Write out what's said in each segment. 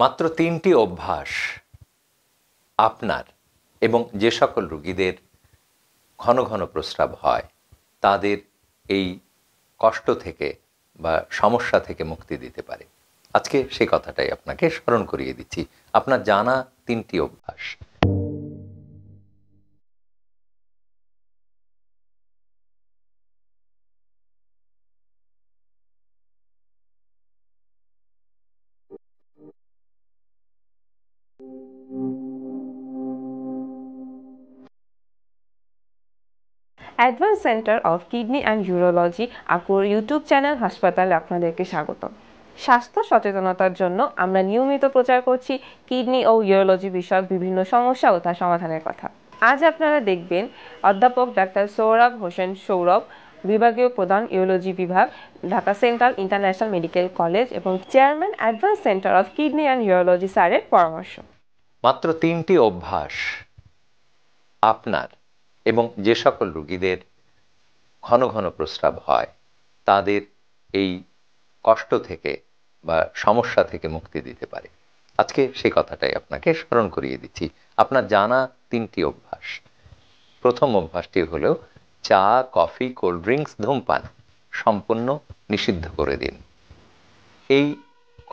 মাত্র ৩টি অভ্যাস আপনার এবং যে সকল রোগীদের ঘন ঘন প্রস্রাব হয় তাদের এই কষ্ট থেকে বা সমস্যা থেকে মুক্তি দিতে পারে। আজকে সেই কথাটাই আপনাকে স্মরণ করিয়ে দিচ্ছি। আপনার জানা ৩টি অভ্যাস। Advance centre of kidney and urology আপুর ইউটিউব চ্যানেল হাসপাতালে আপনাদেরকে স্বাগত। স্বাস্থ্য সচেতনতার জন্য আমরা নিয়মিত প্রচার করছি কিডনি ও ইউরোলজি বিষয়ক বিভিন্ন সমস্যা ও তার সমাধানের কথা। আজ আপনারা দেখবেন অধ্যাপক ডাক্তার সৌরভ হোসেন সৌরভ, বিভাগীয় প্রধান ইউরোলজি বিভাগ, Dhaka central international medical college এবং chairman advance centre of kidney and urology স্যারের পরামর্শ। মাত্র ৩টি অভ্যাস আপনার এবং যে সকল রোগীদের ঘন ঘন প্রস্রাব হয় তাদের এই কষ্ট থেকে বা সমস্যা থেকে মুক্তি দিতে পারে। আজকে সেই কথাটাই আপনাকে স্মরণ করিয়ে দিচ্ছি। আপনার জানা ৩টি অভ্যাস। প্রথম অভ্যাসটি হলো চা, কফি, কোল্ড ড্রিঙ্কস, ধূমপান সম্পূর্ণ নিষিদ্ধ করে দিন। এই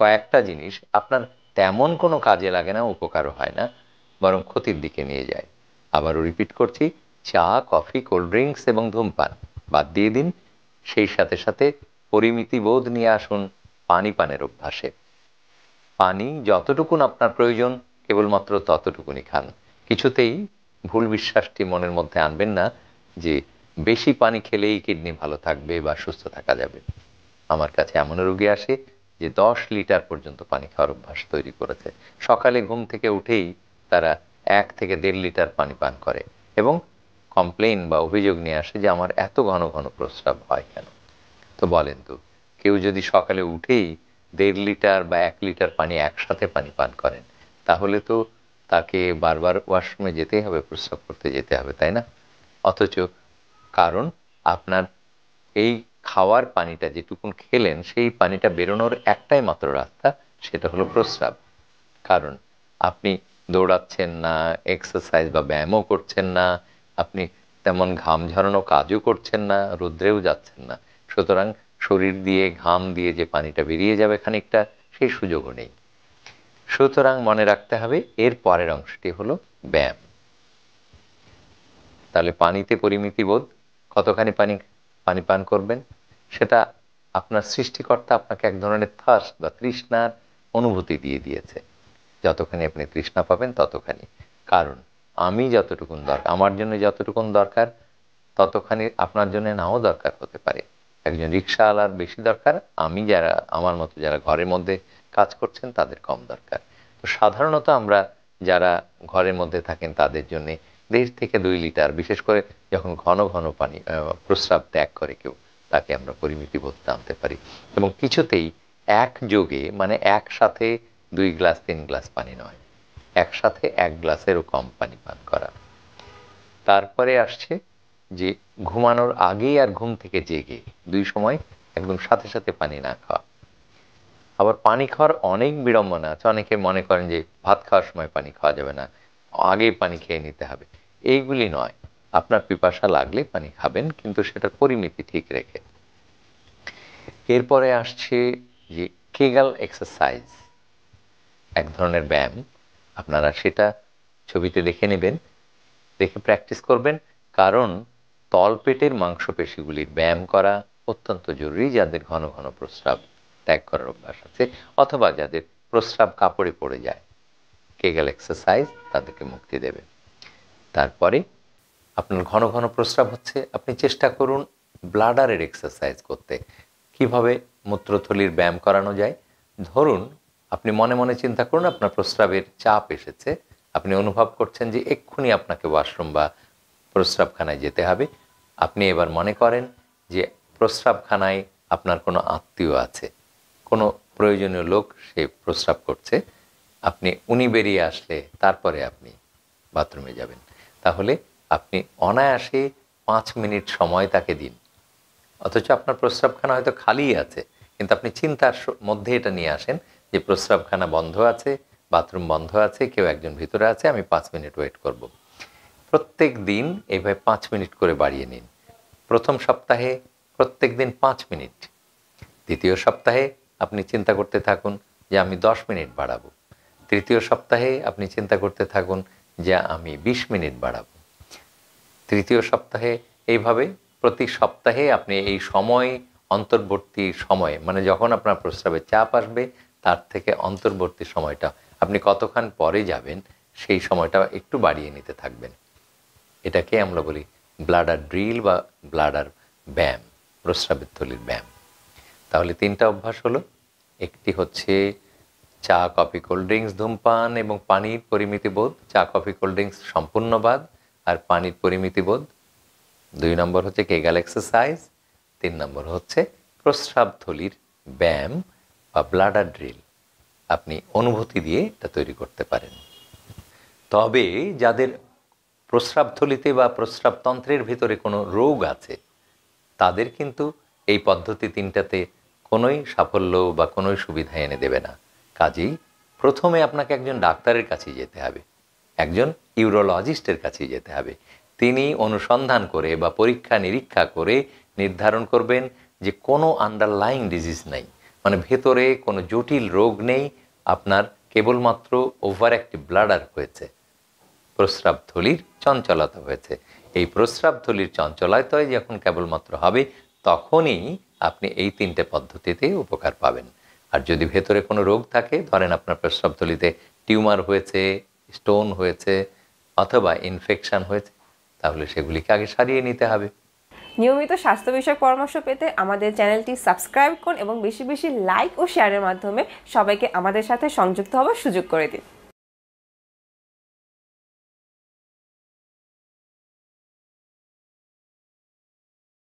কয়েকটা জিনিস আপনার তেমন কোনো কাজে লাগে না, উপকারও হয় না, বরং ক্ষতির দিকে নিয়ে যায়। আবারও রিপিট করছি, চা, কফি, কোল্ড ড্রিঙ্কস এবং ধূমপান বাদ দিয়ে দিন। সেই সাথে সাথে পরিমিতি বোধ নিয়ে আসুন পানি পানের অভ্যাসে। পানি যতটুকুন আপনার প্রয়োজন কেবলমাত্র ততটুকুনি খান। কিছুতেই ভুল বিশ্বাসটি মনের মধ্যে আনবেন না যে বেশি পানি খেলেই কিডনি ভালো থাকবে বা সুস্থ থাকা যাবে। আমার কাছে এমন রোগী আসে যে 10 লিটার পর্যন্ত পানি খাওয়ার অভ্যাস তৈরি করেছে। সকালে ঘুম থেকে উঠেই তারা 1 থেকে 1.5 লিটার পানি পান করে এবং কমপ্লেইন বা অভিযোগ নিয়ে আসে যে আমার এত ঘন ঘন প্রস্রাব হয় কেন। তো বলেন তো, কেউ যদি সকালে উঠেই 1.5 লিটার বা 1 লিটার পানি একসাথে পানি পান করেন, তাহলে তো তাকে বারবার ওয়াশরুমে যেতেই হবে, প্রস্রাব করতে যেতে হবে, তাই না? অথচ কারণ আপনার এই খাওয়ার পানিটা যেটুকুন খেলেন সেই পানিটা বেরোনোর একটাই মাত্র রাস্তা, সেটা হলো প্রস্রাব। কারণ আপনি দৌড়াচ্ছেন না, এক্সারসাইজ বা ব্যায়ামও করছেন না, আপনি তেমন ঘাম ঝরানো কাজও করছেন না, রৌদ্রেও যাচ্ছেন না। সুতরাং শরীর দিয়ে ঘাম দিয়ে যে পানিটা বেরিয়ে যাবে খানিকটা, সেই সুযোগও নেই। সুতরাং মনে রাখতে হবে এর পরের অংশটি হলো ব্যায়াম। তাহলে পানিতে পরিমিতি বোধ, কতখানি পানি পান করবেন সেটা আপনার সৃষ্টিকর্তা আপনাকে এক ধরনের থার্স্ট বা তৃষ্ণার অনুভূতি দিয়ে দিয়েছে। যতখানি আপনি তৃষ্ণা পাবেন ততখানি। কারণ আমি যতটুকুন দরকার, আমার জন্য যতটুকুন দরকার ততখানি আপনার জন্য নাও দরকার হতে পারে। একজন রিক্সাওয়ালার বেশি দরকার, আমি যারা আমার মতো যারা ঘরের মধ্যে কাজ করছেন তাদের কম দরকার। তো সাধারণত আমরা যারা ঘরের মধ্যে থাকেন তাদের জন্য 1.5 থেকে 2 লিটার, বিশেষ করে যখন ঘন ঘন পানি প্রস্রাব ত্যাগ করে কেউ, তাকে আমরা পরিমিতি বোধ আনতে পারি এবং কিছুতেই একযোগে মানে একসাথে 2 গ্লাস 3 গ্লাস পানি নয়, একসাথে 1 গ্লাসেরও কম পানি পান করা। তারপরে আসছে যে ঘুমানোর আগে আর ঘুম থেকে জেগে 2 সময় একদম সাথে সাথে পানি না খাওয়া। আবার পানি খাওয়ার অনেক বিড়ম্বনা আছে। অনেকে মনে করেন যে ভাত খাওয়ার সময় পানি খাওয়া যাবে না, আগেই পানি খেয়ে নিতে হবে। এইগুলি নয়, আপনার পিপাসা লাগলে পানি খাবেন, কিন্তু সেটার পরিমিতি ঠিক রেখে। এরপরে আসছে যে কেগাল এক্সারসাইজ, এক ধরনের ব্যায়াম। আপনারা সেটা ছবিতে দেখে নেবেন, দেখে প্র্যাকটিস করবেন। কারণ তলপেটের মাংসপেশিগুলির ব্যায়াম করা অত্যন্ত জরুরি যাদের ঘন ঘন প্রস্রাব ত্যাগ করার অভ্যাস আছে অথবা যাদের প্রস্রাব কাপড়ে পড়ে যায়। কেগাল এক্সারসাইজ তাদেরকে মুক্তি দেবে। তারপরে আপনার ঘন ঘন প্রস্রাব হচ্ছে, আপনি চেষ্টা করুন ব্লাডারের এক্সারসাইজ করতে। কিভাবে মূত্রথলির ব্যায়াম করানো যায়? ধরুন আপনি মনে মনে চিন্তা করুন আপনার প্রস্রাবের চাপ এসেছে, আপনি অনুভব করছেন যে এক্ষুনি আপনাকে ওয়াশরুম বা প্রস্রাবখানায় যেতে হবে। আপনি এবার মনে করেন যে প্রস্রাবখানায় আপনার কোনো আত্মীয় আছে, কোনো প্রয়োজনীয় লোক সে প্রস্রাব করছে, উনি বেরিয়ে আসলে তারপরে আপনি বাথরুমে যাবেন। তাহলে আপনি অনায়াসে 5 মিনিট সময় তাকে দিন। অথচ আপনার প্রস্রাবখানা হয়তো খালিই আছে, কিন্তু আপনি চিন্তার মধ্যে এটা নিয়ে আসেন যে প্রস্রাবখানা বন্ধ আছে, বাথরুম বন্ধ আছে, কেউ একজন ভিতরে আছে, আমি 5 মিনিট ওয়েট করব। প্রত্যেক দিন এইভাবে 5 মিনিট করে বাড়িয়ে নিন। প্রথম সপ্তাহে প্রত্যেক দিন 5 মিনিট। দ্বিতীয় সপ্তাহে আপনি চিন্তা করতে থাকুন যে আমি 10 মিনিট বাড়াবো। তৃতীয় সপ্তাহে আপনি চিন্তা করতে থাকুন যে আমি 20 মিনিট বাড়াবো। তৃতীয় সপ্তাহে এইভাবে প্রতি সপ্তাহে আপনি এই সময়, অন্তর্বর্তী সময়, মানে যখন আপনার প্রস্রাবের চাপ আসবে তার থেকে অন্তর্বর্তী সময়টা আপনি কতক্ষণ পরে যাবেন সেই সময়টা একটু বাড়িয়ে নিতে থাকবেন। এটাকে আমরা বলি ব্লাডার ড্রিল বা ব্লাডার ব্যায়াম, প্রস্রাবের থলির ব্যায়াম। তাহলে 3টা অভ্যাস হলো। একটি হচ্ছে চা, কফি, কোল্ড ড্রিঙ্কস, ধূমপান এবং পানির পরিমিতিবোধ। চা, কফি, কোল্ড ড্রিঙ্কস সম্পূর্ণ বাদ, আর পানির পরিমিতিবোধ। 2 নম্বর হচ্ছে কেগাল এক্সারসাইজ। 3 নম্বর হচ্ছে প্রস্রাব থলির ব্যায়াম বা ব্লাডার ড্রিল। আপনি অনুভূতি দিয়ে এটা তৈরি করতে পারেন। তবে যাদের প্রস্রাবথলিতে বা প্রস্রাবতন্ত্রের ভিতরে কোনো রোগ আছে তাদের কিন্তু এই পদ্ধতি 3টাতে কোনোই সাফল্য বা কোনোই সুবিধা এনে দেবে না। কাজেই প্রথমে আপনাকে একজন ডাক্তারের কাছে যেতে হবে, একজন ইউরোলজিস্টের কাছে যেতে হবে। তিনি অনুসন্ধান করে বা পরীক্ষা নিরীক্ষা করে নির্ধারণ করবেন যে কোনো আন্ডারলাইং ডিজিজ নেই, মানে ভেতরে কোনো জটিল রোগ নেই, আপনার কেবলমাত্র ওভার অ্যাক্টিভ ব্লাডার হয়েছে, প্রস্রাবথলির চঞ্চলতা হয়েছে। এই প্রস্রাবথলির চঞ্চলতায় যখন কেবলমাত্র হবে তখনই আপনি এই 3টে পদ্ধতিতে উপকার পাবেন। আর যদি ভেতরে কোনো রোগ থাকে, ধরেন আপনার প্রস্রাবথলিতে টিউমার হয়েছে, স্টোন হয়েছে অথবা ইনফেকশন হয়েছে, তাহলে সেগুলিকে আগে সারিয়ে নিতে হবে। নিয়মিত স্বাস্থ্য বিষয়ক পরামর্শ পেতে আমাদের চ্যানেলটি সাবস্ক্রাইব করুন এবং বেশি বেশি লাইক ও শেয়ারের মাধ্যমে সবাইকে আমাদের সাথে সংযুক্ত হওয়ার সুযোগ করে দিন।